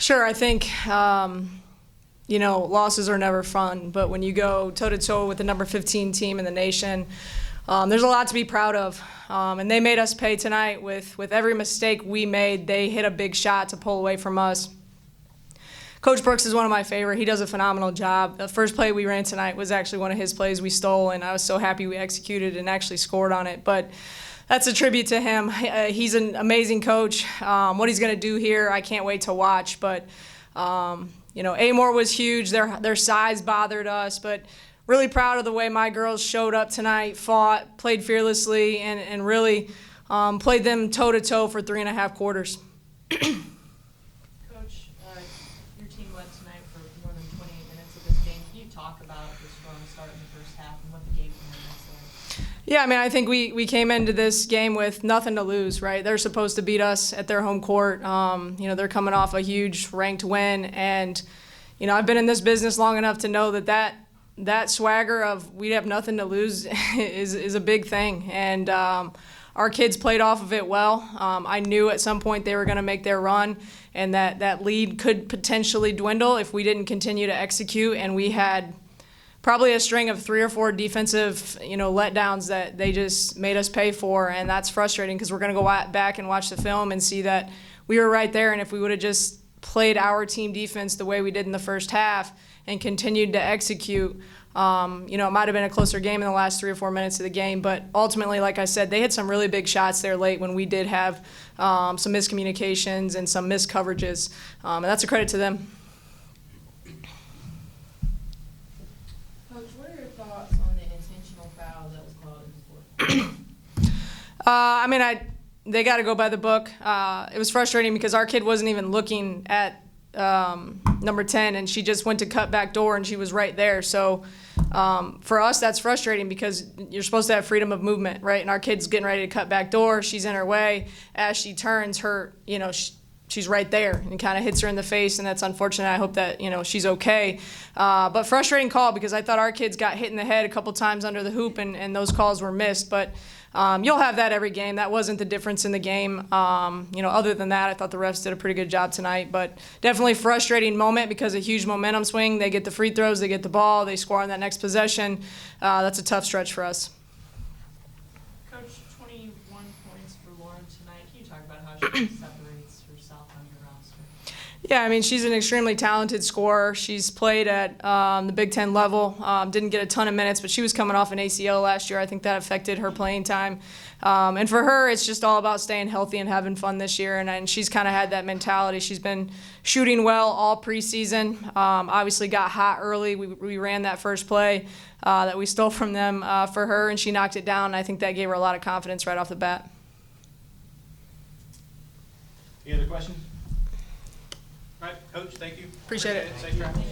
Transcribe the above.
Sure, I think, losses are never fun, but when you go toe-to-toe with the number 15 team in the nation, there's a lot to be proud of. And they made us pay tonight with every mistake we made. They hit a big shot to pull away from us. Coach Brooks is one of my favorite. He does a phenomenal job. The first play we ran tonight was actually one of his plays we stole, and I was so happy we executed and actually scored on it. But that's a tribute to him. He's an amazing coach. What he's going to do here, I can't wait to watch. But, Amore was huge. Their size bothered us. But really proud of the way my girls showed up tonight, fought, played fearlessly, and really played them toe-to-toe for 3.5 quarters. Coach, your team led tonight for more than 28 minutes of this game. Can you talk about the strong start in the first half and what the game plan looks like? Yeah, I mean, I think we came into this game with nothing to lose, right? They're supposed to beat us at their home court. They're coming off a huge ranked win, and I've been in this business long enough to know that swagger of we'd have nothing to lose is a big thing. And our kids played off of it well. I knew at some point they were going to make their run, and that lead could potentially dwindle if we didn't continue to execute. And we had probably a string of 3 or 4 defensive, letdowns that they just made us pay for, and that's frustrating because we're going to go back and watch the film and see that we were right there. And if we would have just played our team defense the way we did in the first half and continued to execute, it might have been a closer game in the last 3 or 4 minutes of the game. But ultimately, like I said, they hit some really big shots there late when we did have some miscommunications and some missed coverages, and that's a credit to them. Coach, what are your thoughts on the intentional foul that was called in the fourth? They got to go by the book. It was frustrating because our kid wasn't even looking at number 10, and she just went to cut back door, and she was right there. So for us, that's frustrating because you're supposed to have freedom of movement, right? And our kid's getting ready to cut back door. She's in her way. As she turns, she's right there and kind of hits her in the face, and that's unfortunate. I hope that she's okay. But frustrating call because I thought our kids got hit in the head a couple times under the hoop, and those calls were missed. But you'll have that every game. That wasn't the difference in the game. Other than that, I thought the refs did a pretty good job tonight. But definitely frustrating moment because a huge momentum swing. They get the free throws, they get the ball, they score on that next possession. That's a tough stretch for us. Coach, 21 points for Lauren tonight. Can you talk about how she separates herself on your roster? Yeah, I mean, she's an extremely talented scorer. She's played at the Big Ten level. Didn't get a ton of minutes, but she was coming off an ACL last year. I think that affected her playing time. And for her, it's just all about staying healthy and having fun this year, and she's kind of had that mentality. She's been shooting well all preseason. Obviously got hot early. We ran that first play that we stole from them for her, and she knocked it down. And I think that gave her a lot of confidence right off the bat. Any other questions? All right, Coach, thank you. Appreciate it. Safe travels.